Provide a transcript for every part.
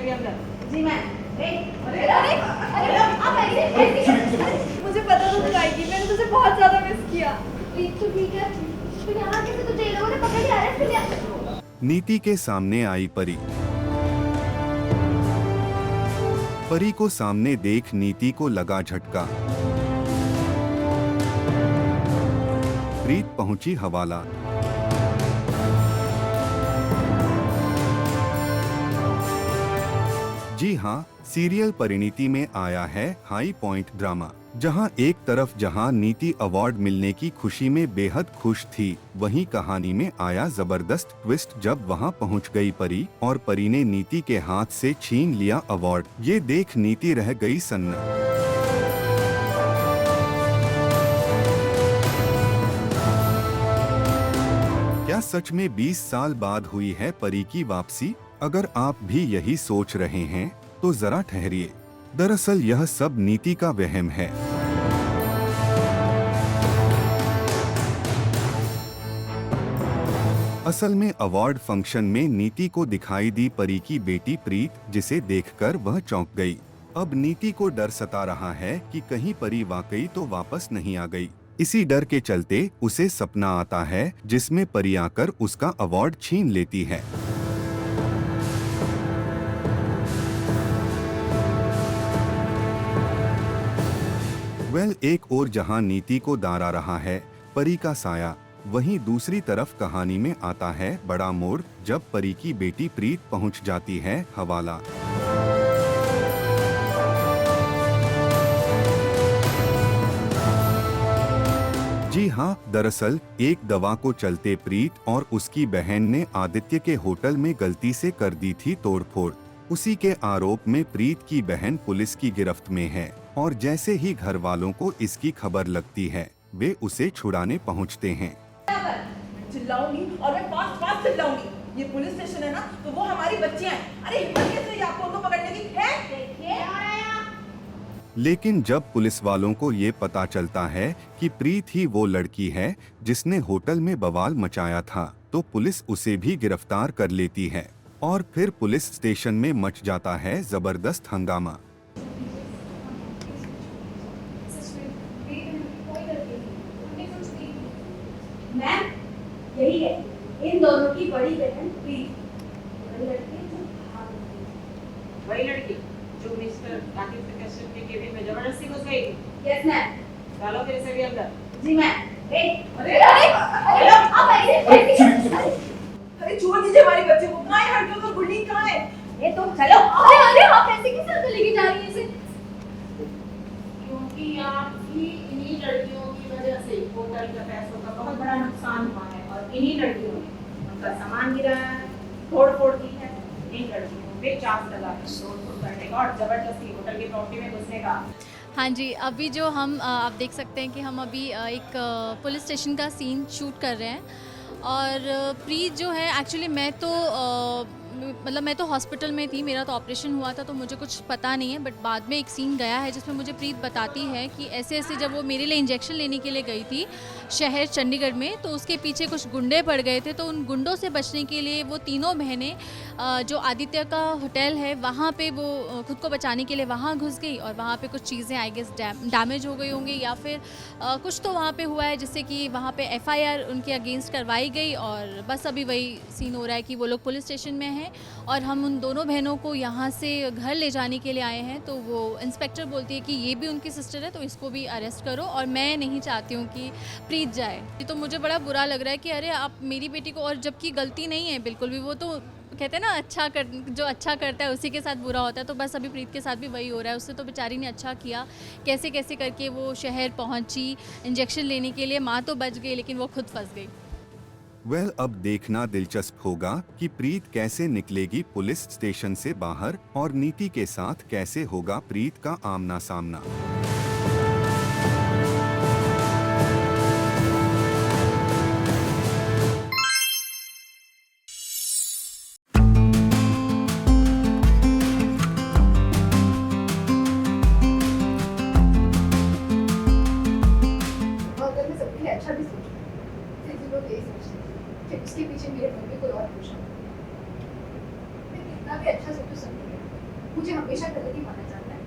भी अंदर। जी मैम। अरे आप ऐसे मुझे पता था तू आएगी, मैंने तुझे बहुत ज्यादा मिस किया। प्लीज तो ठीक है, तो यहाँ कैसे तुझे ये लोगों ने पकड़ लिया है? फिर नीति के सामने आई परी। परी को सामने देख नीति को लगा झटका। प्रीत पहुंची हवाला। जी हाँ, सीरियल परिणीति में आया है हाई पॉइंट ड्रामा, जहां एक तरफ जहां नीति अवार्ड मिलने की खुशी में बेहद खुश थी, वहीं कहानी में आया जबरदस्त ट्विस्ट जब वहां पहुंच गई परी और परी ने नीति के हाथ से छीन लिया अवार्ड। ये देख नीति रह गई सन्न। क्या सच में 20 साल बाद हुई है परी की वापसी? अगर आप भी यही सोच रहे हैं तो जरा ठहरिए। दरअसल यह सब नीति का वहम है। असल में अवार्ड फंक्शन में नीति को दिखाई दी परी की बेटी प्रीत, जिसे देखकर वह चौंक गई। अब नीति को डर सता रहा है कि कहीं परी वाकई तो वापस नहीं आ गई। इसी डर के चलते उसे सपना आता है जिसमें परी आकर उसका अवार्ड छीन लेती है। एक ओर जहां नीति को डारा रहा है परी का साया, वहीं दूसरी तरफ कहानी में आता है बड़ा मोड़ जब परी की बेटी प्रीत पहुंच जाती है हवाला। जी हाँ, दरअसल एक दवा को चलते प्रीत और उसकी बहन ने आदित्य के होटल में गलती से कर दी थी तोड़फोड़। उसी के आरोप में प्रीत की बहन पुलिस की गिरफ्त में है और जैसे ही घर वालों को इसकी खबर लगती है, वे उसे छुड़ाने पहुंचते हैं। चिल्लाऊंगी और मैं फास्ट चिल्लाऊंगी। ये पुलिस स्टेशन है ना, तो वो हमारी बच्चियां हैं। अरे हिम्मत कैसे हुई आपको उनको पकड़ने की? है देखिए लेकिन जब पुलिस वालों को ये पता चलता है कि प्रीत ही वो लड़की है जिसने होटल में बवाल मचाया था, तो पुलिस उसे भी गिरफ्तार कर लेती है और फिर पुलिस स्टेशन में मच जाता है जबरदस्त हंगामा। मैम, यही है इन दोनों की बड़ी बहन प्रीत। बड़ी लड़की है जो वही लड़की जो मिस्टर राकेश के कैसेट के केबिन में जबरदस्ती घुस गई थी। Yes ma'am. डालो फिर से भी अंदर। जी मैम। अरे आप अरे छोड़ दीजिए हमारी बच्चे को। कहाँ है हटो तो? गुल्ली कहाँ है? ये तो चलो। अरे आप ऐसे किस तरह लेके जा रही हैं इसे? क्योंकि आपकी इन्हीं लड़कियों की वजह से होटल के पैसों का बहुत बड़ा नुकसान हुआ है और इन्हीं लड़कियों ने उनका सामान गिराया है, तोड़-फोड़ की है। इन लड़कियों पे चार्ज लगा है तोड़-फोड़ करने का और जबरदस्ती होटल की प्रॉपर्टी में घुसने का। हाँ जी, अभी जो हम आप देख सकते हैं कि हम अभी एक पुलिस स्टेशन का सीन शूट कर रहे हैं और प्रीत जो है एक्चुअली मैं तो हॉस्पिटल में थी, मेरा तो ऑपरेशन हुआ था तो मुझे कुछ पता नहीं है, बट बाद में एक सीन गया है जिसमें मुझे प्रीत बताती है कि ऐसे ऐसे जब वो मेरे लिए इंजेक्शन लेने के लिए गई थी शहर चंडीगढ़ में, तो उसके पीछे कुछ गुंडे पड़ गए थे, तो उन गुंडों से बचने के लिए वो तीनों बहनें जो आदित्य का होटल है वहाँ पे वो खुद को बचाने के लिए वहाँ घुस गई और वहाँ पे कुछ चीज़ें आई गेस डैमेज हो गई होंगी या फिर कुछ तो वहाँ पे हुआ है जिससे कि वहाँ पे FIR उनके अगेंस्ट करवाई गई और बस अभी वही सीन हो रहा है कि वो लोग पुलिस स्टेशन में हैं और हम उन दोनों बहनों को यहाँ से घर ले जाने के लिए आए हैं। तो वो इंस्पेक्टर बोलती है कि ये भी उनकी सिस्टर है तो इसको भी अरेस्ट करो और मैं नहीं चाहती हूँ कि प्रीत जाए। तो मुझे बड़ा बुरा लग रहा है कि अरे आप मेरी बेटी को, और जबकि गलती नहीं है बिल्कुल भी, वो तो कहते हैं ना जो अच्छा करता है उसी के साथ बुरा होता है, तो बस अभी प्रीत के साथ भी वही हो रहा है। उससे तो बेचारी ने अच्छा किया, कैसे कैसे करके वो शहर पहुंची इंजेक्शन लेने के लिए, माँ तो बच गई लेकिन वो खुद फंस गई। अब देखना दिलचस्प होगा कि प्रीत कैसे निकलेगी पुलिस स्टेशन से बाहर और नीति के साथ कैसे होगा प्रीत का आमना सामना। अच्छा भी सोचो, फिर भी लोग यही सोचते हैं कि उसके पीछे मेरे घर में कोई और पूछा। मैं कितना भी अच्छा सोचूं सब मुझे हमेशा गलत ही माना जाता है।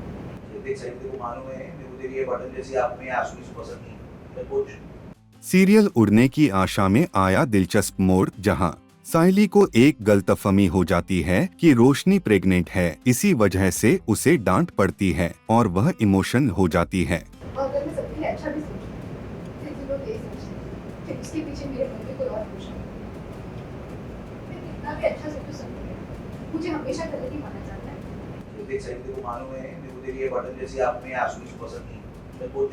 देख सकते को मालूम है मेरे को तेरी ये बटन जैसी आप में आंसू की पसंद नहीं मैं कुछ सीरियल उड़ने की आशा में आया दिलचस्प मोड़, जहां साइली को एक गलतफहमी हो जाती है कि रोशनी प्रेग्नेंट है। इसी वजह से उसे डांट पड़ती है और वह इमोशनल हो जाती है। और अगर मैं सबके लिए अच्छा भी सोचूं, फिर भी लोग यही सोचते हैं, फिर उसके पीछे मेरे मन में कोई और खुश है। मैं कितना भी अच्छा सोचूं सबके लिए, मुझे हमेशा गलत ही माना जाता है। देख सकते को मालूम है मेरे को तेरी ये बटन जैसी आप में आंसू की पसंद नहीं मैं कुछ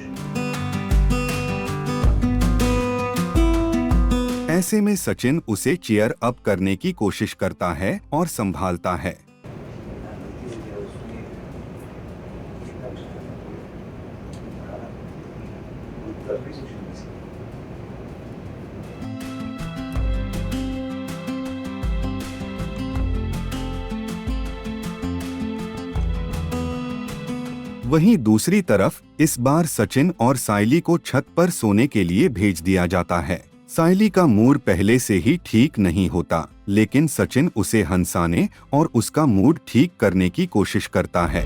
ऐसे में सचिन उसे चीयर अप करने की कोशिश करता है और संभालता है। वहीं दूसरी तरफ इस बार सचिन और साइली को छत पर सोने के लिए भेज दिया जाता है। साइली का मूड पहले से ही ठीक नहीं होता, लेकिन सचिन उसे हंसाने और उसका मूड ठीक करने की कोशिश करता है।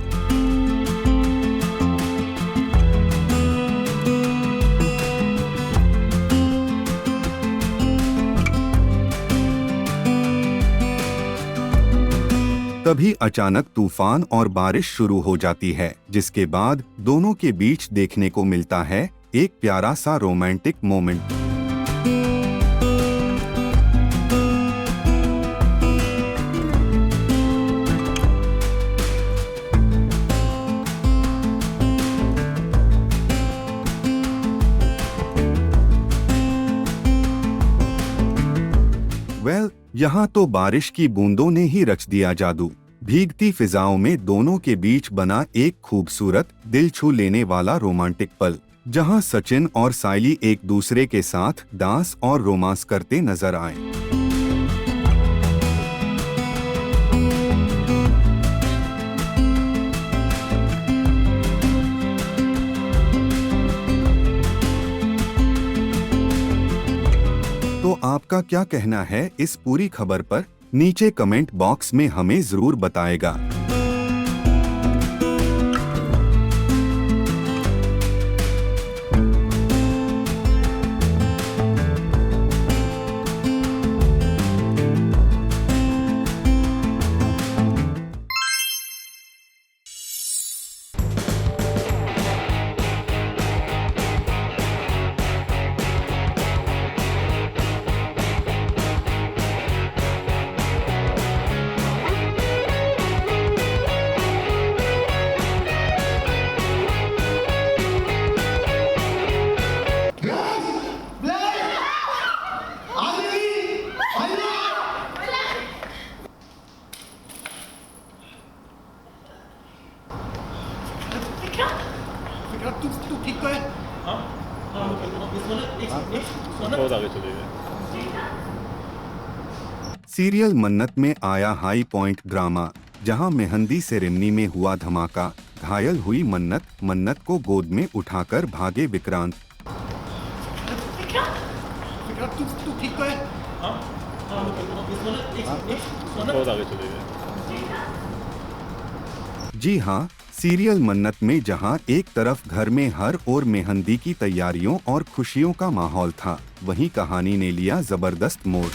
तभी अचानक तूफान और बारिश शुरू हो जाती है, जिसके बाद दोनों के बीच देखने को मिलता है एक प्यारा सा रोमांटिक मोमेंट। यहाँ तो बारिश की बूंदों ने ही रच दिया जादू। भीगती फिजाओं में दोनों के बीच बना एक खूबसूरत, दिल छू लेने वाला रोमांटिक पल, जहां सचिन और साइली एक दूसरे के साथ डांस और रोमांस करते नजर आए। तो आपका क्या कहना है इस पूरी खबर पर? नीचे कमेंट बॉक्स में हमें जरूर बताएगा। तू ठीक तो है? हाँ बहुत आगे चले गए। सीरियल मन्नत में आया हाई पॉइंट ड्रामा, जहां मेहंदी सेरेमनी में हुआ धमाका। घायल हुई मन्नत को गोद में उठाकर भागे विक्रांत। तू ठीक तो है? हाँ बहुत आगे चले गए। जी हाँ, सीरियल मन्नत में जहां एक तरफ घर में हर ओर मेहंदी की तैयारियों और खुशियों का माहौल था, वहीं कहानी ने लिया जबरदस्त मोड़।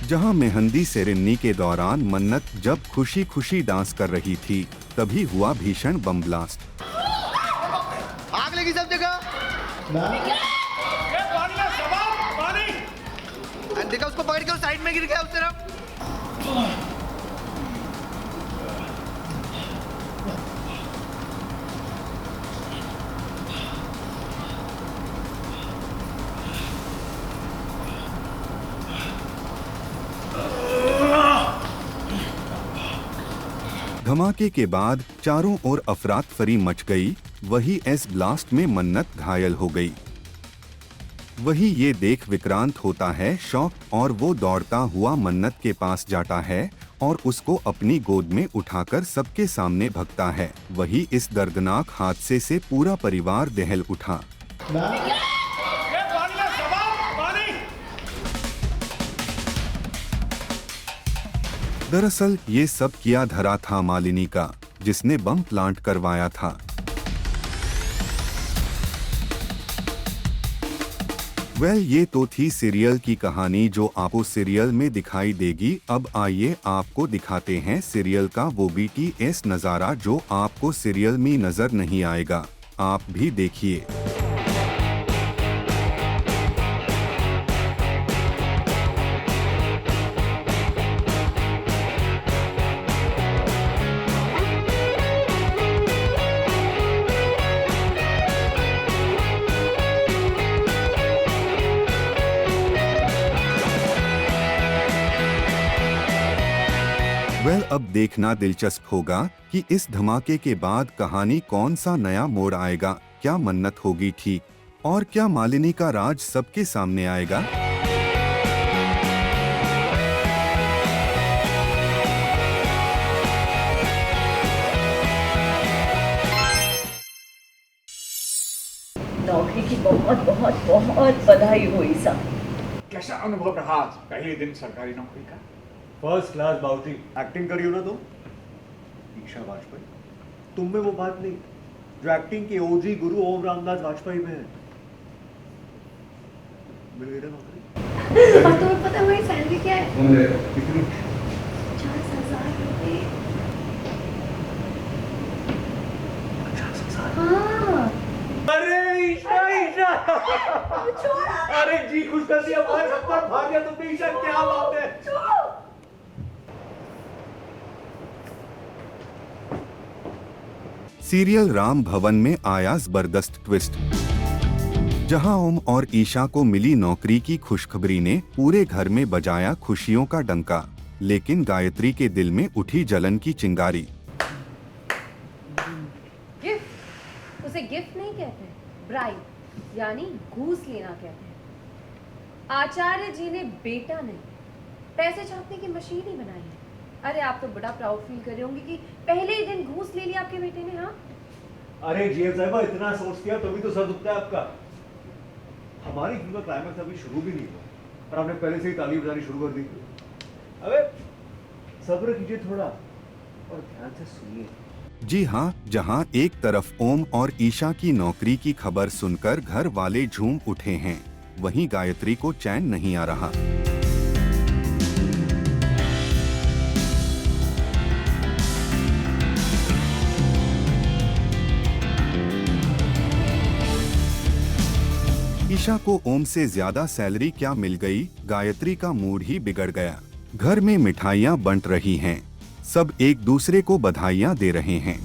जहां मेहंदी सेरेमनी के दौरान मन्नत जब खुशी खुशी डांस कर रही थी, तभी हुआ भीषण बम ब्लास्ट। आग लगी सब जगह। देखा उसको पकड़ के साइड में गिर गया उस तरफ। धमाके के बाद चारों ओर अफरातफरी मच गई। वही इस ब्लास्ट में मन्नत घायल हो गई। वही ये देख विक्रांत होता है शॉक और वो दौड़ता हुआ मन्नत के पास जाता है और उसको अपनी गोद में उठाकर सबके सामने भगता है। वही इस दर्दनाक हादसे से पूरा परिवार दहल उठा। दरअसल ये सब किया धरा था मालिनी का, जिसने बम प्लांट करवाया था। ये तो थी सीरियल की कहानी जो आपको सीरियल में दिखाई देगी। अब आइए आपको दिखाते हैं सीरियल का वो BTS नज़ारा जो आपको सीरियल में नजर नहीं आएगा। आप भी देखिए। अब देखना दिलचस्प होगा कि इस धमाके के बाद कहानी कौन सा नया मोड़ आएगा। क्या मन्नत होगी ठीक और क्या मालिनी का राज सबके सामने आएगा। नौकरी की बहुत बहुत बहुत बधाई हुई सब। कैसा अनुभव रहा पहले दिन सरकारी नौकरी का? First class बाउटी। एक्टिंग करी हो ना तुम? ईशा वाजपेयी तुम में वो बात नहीं जो एक्टिंग के ओजी गुरु ओम रामदास वाजपेयी में है। मिल गई ना नौकरी। और तुम्हें पता है मेरी सैलरी क्या है? कितनी? 50,000 रुपए। 50,000? हाँ। अरे ईशा ईशा अरे जी खुश कर दिया, हमारे सब पर भाग गया तुमने। ईशा क्या बात है। सीरियल राम भवन में आया जबरदस्त ट्विस्ट। जहां ओम और ईशा को मिली नौकरी की खुशखबरी ने पूरे घर में बजाया खुशियों का डंका, लेकिन गायत्री के दिल में उठी जलन की चिंगारी। गिफ्ट उसे गिफ्ट नहीं कहते, ब्राइब यानी घूस लेना कहते हैं। आचार्य जी ने बेटा नहीं पैसे छापने की मशीन ही बनाई है। अरे आप तो बड़ा प्राउड फील कर रहे होंगे कि पहले ही दिन घूस ले लिया आपके बेटे ने। हाँ अरे जीएम साहिबा इतना सोच दिया तभी तो सर दुखता है आपका। हमारी फिल्म का क्लाइमैक्स अभी शुरू भी नहीं हुआ और आपने पहले से ही ताली बजानी शुरू कर दी। अबे सब्र कीजिए थोड़ा और ध्यान से सुनिए। जी हाँ, जहाँ एक तरफ ओम और ईशा की नौकरी की खबर सुनकर घर वाले झूम उठे हैं, वहीं गायत्री को चैन नहीं आ रहा। ईशा को ओम से ज्यादा सैलरी क्या मिल गई, गायत्री का मूड ही बिगड़ गया। घर में मिठाइयाँ बंट रही हैं, सब एक दूसरे को बधाइयाँ दे रहे हैं।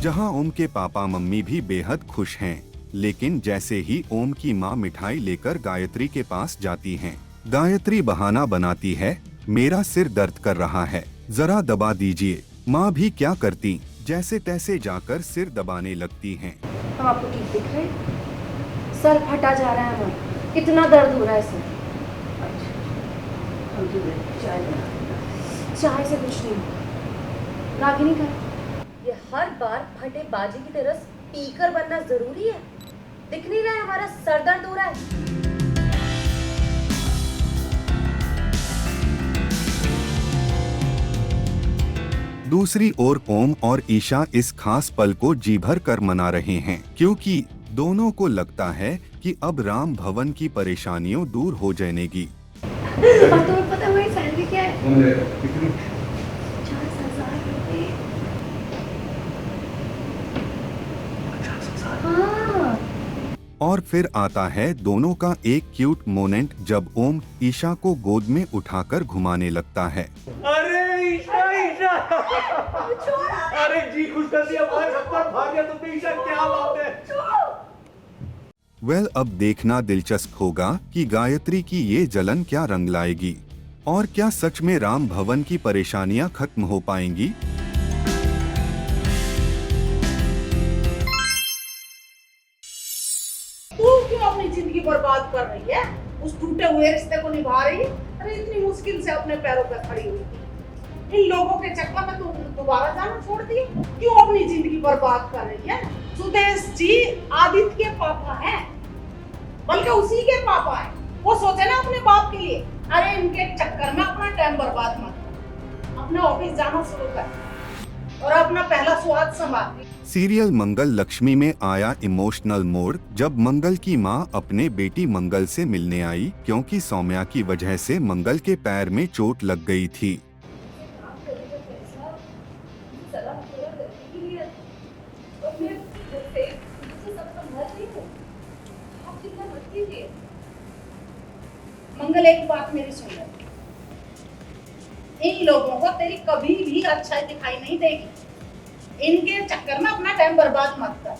जहां ओम के पापा मम्मी भी बेहद खुश हैं, लेकिन जैसे ही ओम की माँ मिठाई लेकर गायत्री के पास जाती हैं, गायत्री बहाना बनाती है, मेरा सिर दर्द कर रहा है, जरा दबा दीजिए। माँ भी क्या करती, जैसे तैसे जाकर सिर दबाने लगती हैं। हम आपको ठीक दिख रहे हैं? सर फटा जा रहा है हमारा, इतना दर्द हो रहा है सर। चाय से कुछ नहीं, रागिनी का ये हर बार फटे बाजी की तरह स्पीकर बनना जरूरी है? दिख नहीं रहा है हमारा सर दर्द हो रहा है। दूसरी ओर ओम और ईशा इस खास पल को जी भर कर मना रहे हैं, क्योंकि दोनों को लगता है कि अब राम भवन की परेशानियों दूर हो जाएगी। और तुम्हें पता है मेरी सैलरी क्या है? कितनी? 50,000 रुपए। 50,000? हाँ। और फिर आता है दोनों का एक क्यूट मोमेंट जब ओम ईशा को गोद में उठाकर घुमाने लगता है। अरे ईशा ईशा अरे जी खुश कर दिया, हमारे सब पर भाग गया तुमने। ईशा क्या बात है। अब देखना दिलचस्प होगा कि गायत्री की ये जलन क्या रंग लाएगी। और क्या सच में राम भवन की परेशानियां खत्म हो पाएंगी? तू क्यों अपनी जिंदगी बर्बाद कर रही है? उस टूटे हुए रिश्ते को निभा रही है। अरे इतनी मुश्किल से अपने पैरों पर खड़ी हुई थी। इन लोगों के चक्कर में तू दोबारा जाना छोड़ दी? क्यों अपनी जिंदगी बर्बाद कर रही है? सुदेश जी आदित्य के पापा हैं, बल्कि उसी के पापा हैं। वो सोचे ना अपने बाप के लिए। अरे इनके चक्कर में अपना टाइम बर्बाद मत कर, अपना ऑफिस जाना शुरू कर और अपना पहला स्वाद संभाल। सीरियल मंगल लक्ष्मी में आया इमोशनल मोड़ जब मंगल की मां अपने बेटी मंगल से मिलने आई, क्योंकि सौम्या की वजह से मंगल के पैर में चोट लग गई थी। मंगल एक बात मेरी सुन ले, इन लोगों को तेरी कभी भी अच्छाई दिखाई नहीं देगी। इनके चक्कर में अपना टाइम बर्बाद मत कर।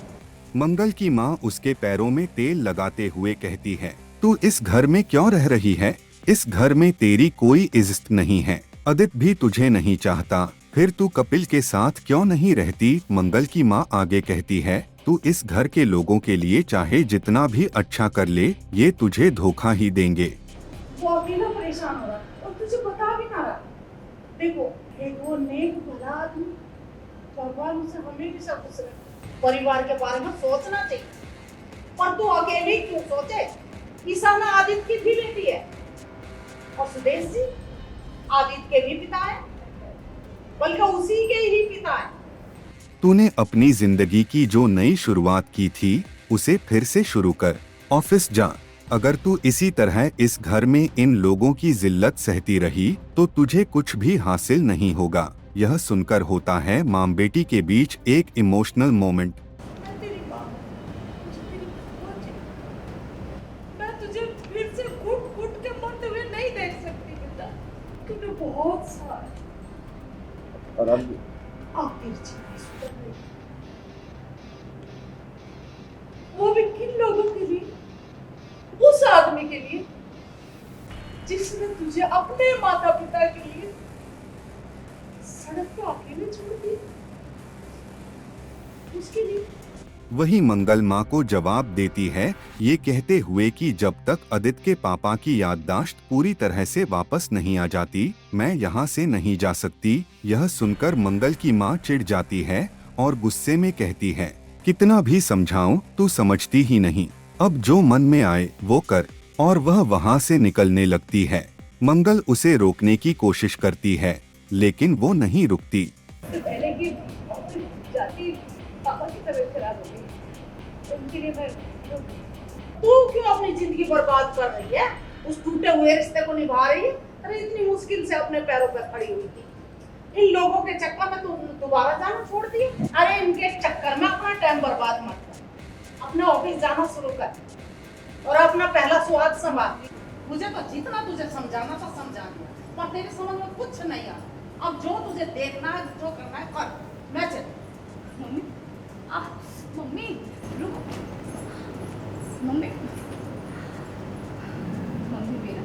मंगल की मां उसके पैरों में तेल लगाते हुए कहती है, तू इस घर में क्यों रह रही है? इस घर में तेरी कोई इज्जत नहीं है। आदित्य भी तुझे नहीं चाहता, फिर तू कपिल के साथ क्यों नहीं रहती? मंगल की मां आगे कहती है, तू इस घर के लोगों के लिए चाहे जितना भी अच्छा कर ले, ये तुझे धोखा ही देंगे। वो अकेला परेशान हो रहा और तुझे बता भी ना रहा। देखो एक वो नेक भला आदमी, भगवान उसे हमेशा खुश रखे। परिवार के बारे में सोचना चाहिए, पर तू अकेले क्यों सोचे? ईशाना आदित्य की भी बेटी है और सुदेश जी आदित्य के भी पिता है, बल्कि उसी के ही पिता है। तूने अपनी जिंदगी की जो नई शुरुआत की थी उसे फिर से शुरू कर, ऑफिस जा। अगर तू इसी तरह इस घर में इन लोगों की जिल्लत सहती रही तो तुझे कुछ भी हासिल नहीं होगा। यह सुनकर होता है मां बेटी के बीच एक इमोशनल मोमेंट। मैं तुझे फिर से घुट-घुट के मरते हुए नहीं देख सकती बेटा। तूने बहुत सारा आखिर जीवन सुधर गई। वो भी किन लोगों के लिए? उस आदमी के लिए जिसने तुझे अपने माता पिता के लिए सड़क पर अकेले छोड़ दिया। उसके लिए वही मंगल माँ को जवाब देती है, ये कहते हुए कि जब तक आदित्य के पापा की याददाश्त पूरी तरह से वापस नहीं आ जाती, मैं यहाँ से नहीं जा सकती। यह सुनकर मंगल की माँ चिढ़ जाती है और गुस्से में कहती है, कितना भी समझाऊं तू समझती ही नहीं। अब जो मन में आए वो कर। और वह वहाँ से निकलने लगती है। मंगल उसे रोकने की कोशिश करती है, लेकिन वो नहीं रुकती। पहले की जाती पापा की तबीयत खराब हो गई, उनके लिए मैं तू क्यों अपनी जिंदगी बर्बाद कर रही है? उस टूटे हुए रिश्ते को निभा रही है। अरे इतनी मुश्किल से अपने पैरों पर खड़ी हुई थी। इन लोगों के चक्कर में तू दोबारा जाना छोड़ दी? अरे इनके चक्कर में अपना टाइम बर्बाद मत कर, अपना ऑफिस जाना शुरू कर और अपना पहला स्वाद संभाल। मुझे तो जितना तुझे समझाना था समझा दिया, पर तेरे समझ में कुछ नहीं आया। अब जो तुझे देखना है, जो करना है कर। मैं चली। मम्मी मम्मी रुको। मम्मी मम्मी मेरा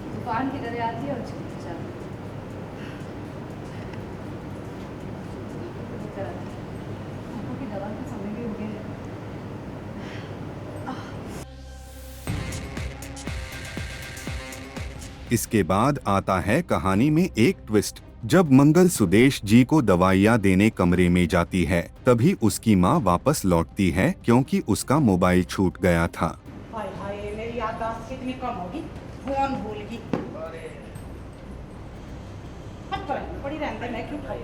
तूफान की तरह आती है और चली जाती है। पापा की दवा का समय भी हो गया है। इसके बाद आता है कहानी में एक ट्विस्ट। जब मंगल सुदेश जी को दवाइयाँ देने कमरे में जाती है, तभी उसकी माँ वापस लौटती है क्योंकि उसका मोबाइल छूट गया था। हाय हाय, मेरी याददाश्त कितनी कम होगी, फोन भूल गई। मत कर, पड़ी रहने दे, मैं क्यों खाई?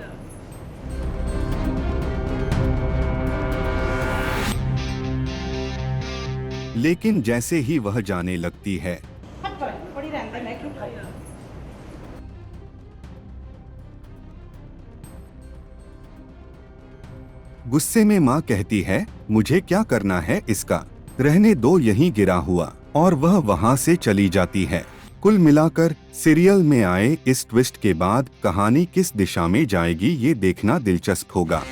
लेकिन जैसे ही वह जाने लगती है, मत कर, पड़ी रहने दे, मैं क्यों खाई? गुस्से में माँ कहती है, मुझे क्या करना है इसका, रहने दो यहीं गिरा हुआ, और वह वहाँ से चली जाती है। कुल मिलाकर सीरियल में आए इस ट्विस्ट के बाद कहानी किस दिशा में जाएगी ये देखना दिलचस्प होगा।